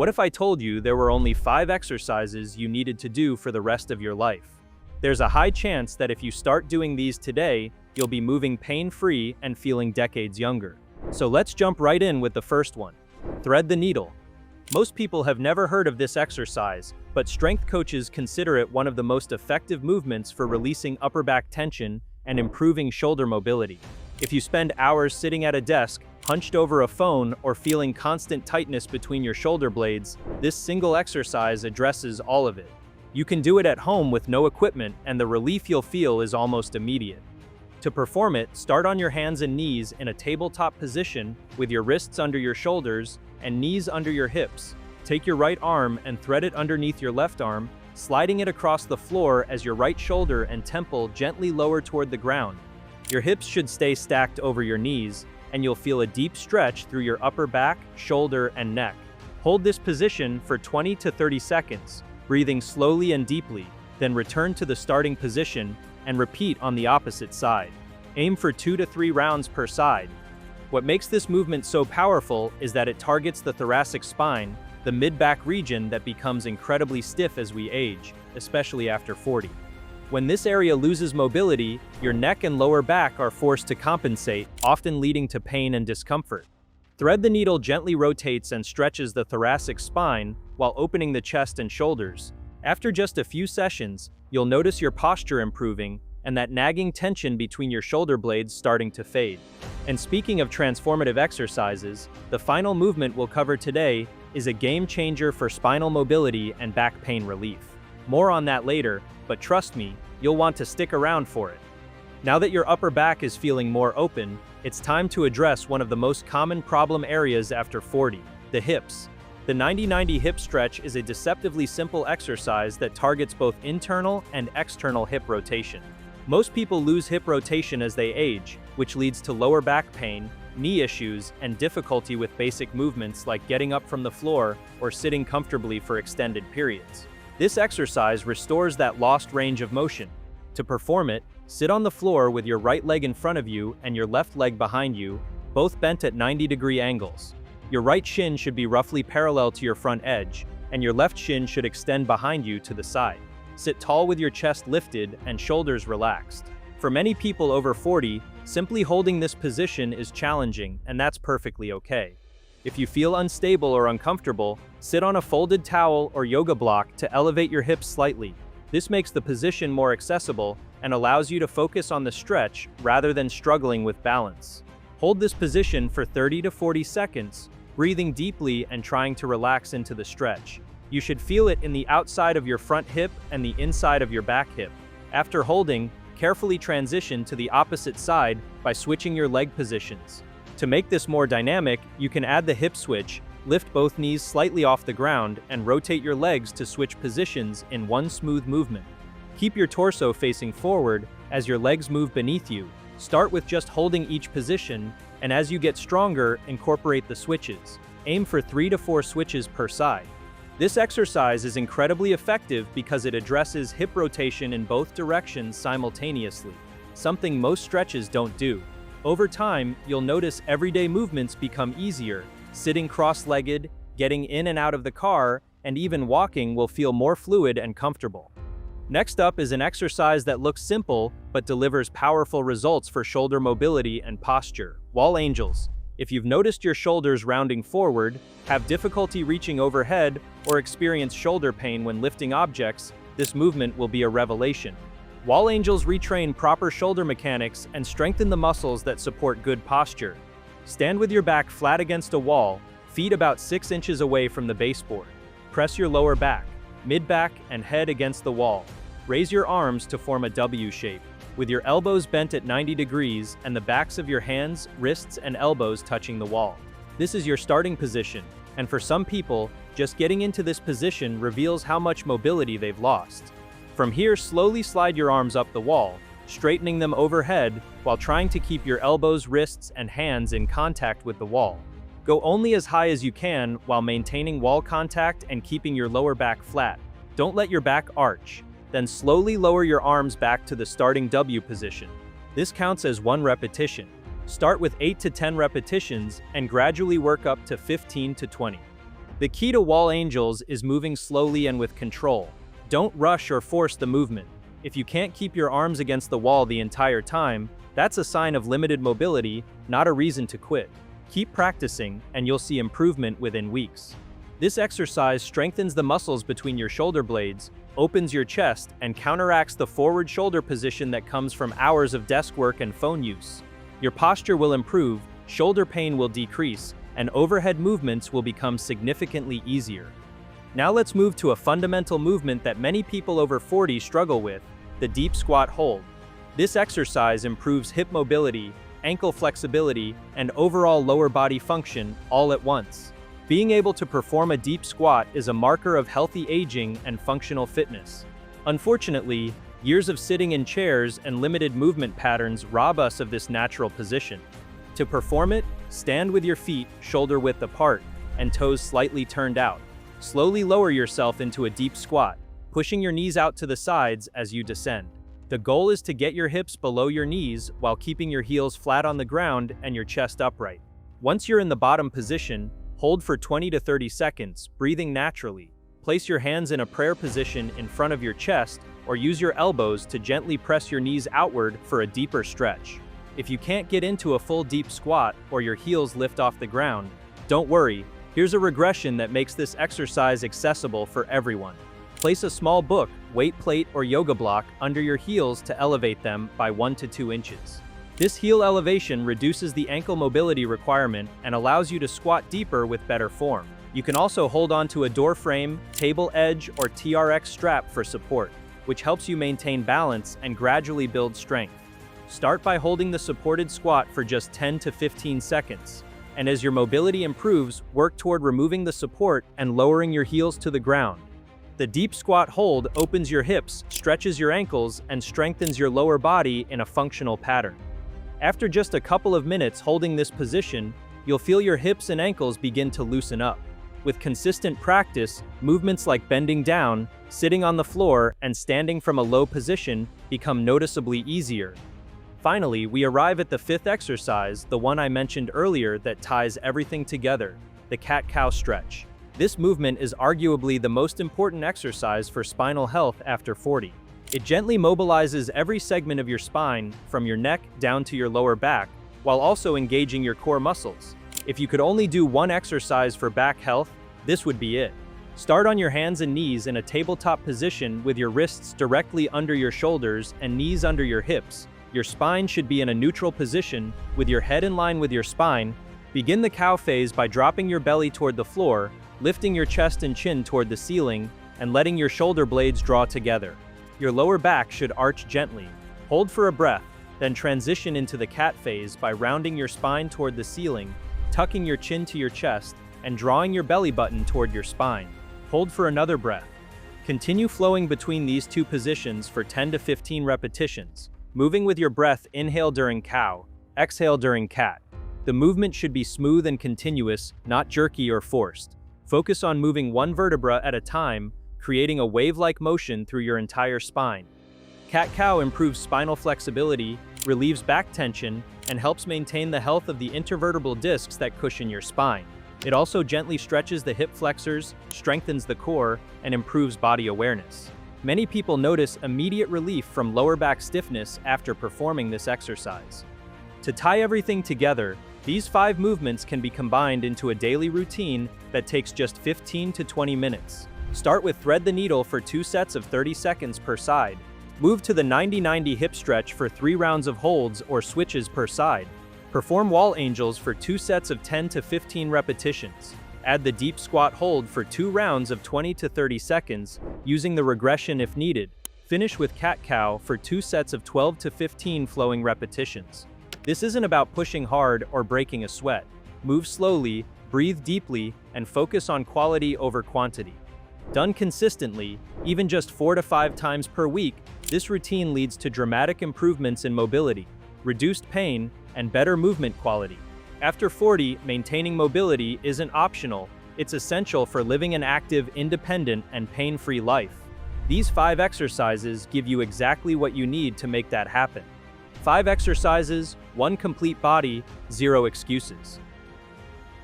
What if I told you there were only 5 exercises you needed to do for the rest of your life? There's a high chance that if you start doing these today, you'll be moving pain-free and feeling decades younger. So let's jump right in with the first one. Thread the needle. Most people have never heard of this exercise, but strength coaches consider it one of the most effective movements for releasing upper back tension and improving shoulder mobility. If you spend hours sitting at a desk, hunched over a phone, or feeling constant tightness between your shoulder blades, this single exercise addresses all of it. You can do it at home with no equipment, and the relief you'll feel is almost immediate. To perform it, start on your hands and knees in a tabletop position with your wrists under your shoulders and knees under your hips. Take your right arm and thread it underneath your left arm, sliding it across the floor as your right shoulder and temple gently lower toward the ground. Your hips should stay stacked over your knees, and you'll feel a deep stretch through your upper back, shoulder, and neck. Hold this position for 20 to 30 seconds, breathing slowly and deeply, then return to the starting position and repeat on the opposite side. Aim for 2 to 3 rounds per side. What makes this movement so powerful is that it targets the thoracic spine, the mid-back region that becomes incredibly stiff as we age, especially after 40. When this area loses mobility, your neck and lower back are forced to compensate, often leading to pain and discomfort. Thread the needle gently rotates and stretches the thoracic spine while opening the chest and shoulders. After just a few sessions, you'll notice your posture improving and that nagging tension between your shoulder blades starting to fade. And speaking of transformative exercises, the final movement we'll cover today is a game changer for spinal mobility and back pain relief. More on that later, but trust me, you'll want to stick around for it. Now that your upper back is feeling more open, it's time to address one of the most common problem areas after 40, the hips. The 90-90 hip stretch is a deceptively simple exercise that targets both internal and external hip rotation. Most people lose hip rotation as they age, which leads to lower back pain, knee issues, and difficulty with basic movements like getting up from the floor or sitting comfortably for extended periods. This exercise restores that lost range of motion. To perform it, sit on the floor with your right leg in front of you and your left leg behind you, both bent at 90-degree angles. Your right shin should be roughly parallel to your front edge, and your left shin should extend behind you to the side. Sit tall with your chest lifted and shoulders relaxed. For many people over 40, simply holding this position is challenging, and that's perfectly okay. If you feel unstable or uncomfortable, sit on a folded towel or yoga block to elevate your hips slightly. This makes the position more accessible and allows you to focus on the stretch rather than struggling with balance. Hold this position for 30 to 40 seconds, breathing deeply and trying to relax into the stretch. You should feel it in the outside of your front hip and the inside of your back hip. After holding, carefully transition to the opposite side by switching your leg positions. To make this more dynamic, you can add the hip switch, lift both knees slightly off the ground, and rotate your legs to switch positions in one smooth movement. Keep your torso facing forward as your legs move beneath you. Start with just holding each position, and as you get stronger, incorporate the switches. Aim for 3 to 4 switches per side. This exercise is incredibly effective because it addresses hip rotation in both directions simultaneously, something most stretches don't do. Over time, you'll notice everyday movements become easier. Sitting cross-legged, getting in and out of the car, and even walking will feel more fluid and comfortable. Next up is an exercise that looks simple but delivers powerful results for shoulder mobility and posture. Wall angels. If you've noticed your shoulders rounding forward, have difficulty reaching overhead, or experience shoulder pain when lifting objects, this movement will be a revelation. Wall angels retrain proper shoulder mechanics and strengthen the muscles that support good posture. Stand with your back flat against a wall, feet about 6 inches away from the baseboard. Press your lower back, mid-back, and head against the wall. Raise your arms to form a W shape, with your elbows bent at 90 degrees and the backs of your hands, wrists, and elbows touching the wall. This is your starting position, and for some people, just getting into this position reveals how much mobility they've lost. From here, slowly slide your arms up the wall, straightening them overhead while trying to keep your elbows, wrists, and hands in contact with the wall. Go only as high as you can while maintaining wall contact and keeping your lower back flat. Don't let your back arch. Then slowly lower your arms back to the starting W position. This counts as 1 repetition. Start with 8 to 10 repetitions and gradually work up to 15 to 20. The key to wall angels is moving slowly and with control. Don't rush or force the movement. If you can't keep your arms against the wall the entire time, that's a sign of limited mobility, not a reason to quit. Keep practicing, and you'll see improvement within weeks. This exercise strengthens the muscles between your shoulder blades, opens your chest, and counteracts the forward shoulder position that comes from hours of desk work and phone use. Your posture will improve, shoulder pain will decrease, and overhead movements will become significantly easier. Now let's move to a fundamental movement that many people over 40 struggle with, the deep squat hold. This exercise improves hip mobility, ankle flexibility, and overall lower body function all at once. Being able to perform a deep squat is a marker of healthy aging and functional fitness. Unfortunately, years of sitting in chairs and limited movement patterns rob us of this natural position. To perform it, stand with your feet shoulder width apart and toes slightly turned out. Slowly lower yourself into a deep squat, pushing your knees out to the sides as you descend. The goal is to get your hips below your knees while keeping your heels flat on the ground and your chest upright. Once you're in the bottom position, hold for 20 to 30 seconds, breathing naturally. Place your hands in a prayer position in front of your chest or use your elbows to gently press your knees outward for a deeper stretch. If you can't get into a full deep squat or your heels lift off the ground, don't worry, here's a regression that makes this exercise accessible for everyone. Place a small book, weight plate, or yoga block under your heels to elevate them by 1 to 2 inches. This heel elevation reduces the ankle mobility requirement and allows you to squat deeper with better form. You can also hold on to a door frame, table edge, or TRX strap for support, which helps you maintain balance and gradually build strength. Start by holding the supported squat for just 10 to 15 seconds. And as your mobility improves, work toward removing the support and lowering your heels to the ground. The deep squat hold opens your hips, stretches your ankles, and strengthens your lower body in a functional pattern. After just a couple of minutes holding this position, you'll feel your hips and ankles begin to loosen up. With consistent practice, movements like bending down, sitting on the floor, and standing from a low position become noticeably easier. Finally, we arrive at the fifth exercise, the one I mentioned earlier that ties everything together, the cat-cow stretch. This movement is arguably the most important exercise for spinal health after 40. It gently mobilizes every segment of your spine, from your neck down to your lower back, while also engaging your core muscles. If you could only do one exercise for back health, this would be it. Start on your hands and knees in a tabletop position with your wrists directly under your shoulders and knees under your hips. Your spine should be in a neutral position, with your head in line with your spine. Begin the cow phase by dropping your belly toward the floor, lifting your chest and chin toward the ceiling, and letting your shoulder blades draw together. Your lower back should arch gently. Hold for a breath, then transition into the cat phase by rounding your spine toward the ceiling, tucking your chin to your chest, and drawing your belly button toward your spine. Hold for another breath. Continue flowing between these two positions for 10 to 15 repetitions. Moving with your breath, inhale during cow, exhale during cat. The movement should be smooth and continuous, not jerky or forced. Focus on moving one vertebra at a time, creating a wave-like motion through your entire spine. Cat-cow improves spinal flexibility, relieves back tension, and helps maintain the health of the intervertebral discs that cushion your spine. It also gently stretches the hip flexors, strengthens the core, and improves body awareness. Many people notice immediate relief from lower back stiffness after performing this exercise. To tie everything together, these 5 movements can be combined into a daily routine that takes just 15 to 20 minutes. Start with thread the needle for 2 sets of 30 seconds per side. Move to the 90-90 hip stretch for 3 rounds of holds or switches per side. Perform wall angels for 2 sets of 10 to 15 repetitions. Add the deep squat hold for 2 rounds of 20 to 30 seconds, using the regression if needed. Finish with cat-cow for 2 sets of 12 to 15 flowing repetitions. This isn't about pushing hard or breaking a sweat. Move slowly, breathe deeply, and focus on quality over quantity. Done consistently, even just 4 to 5 times per week, this routine leads to dramatic improvements in mobility, reduced pain, and better movement quality. After 40, maintaining mobility isn't optional, it's essential for living an active, independent, and pain-free life. These 5 exercises give you exactly what you need to make that happen. 5 exercises, 1 complete body, 0 excuses.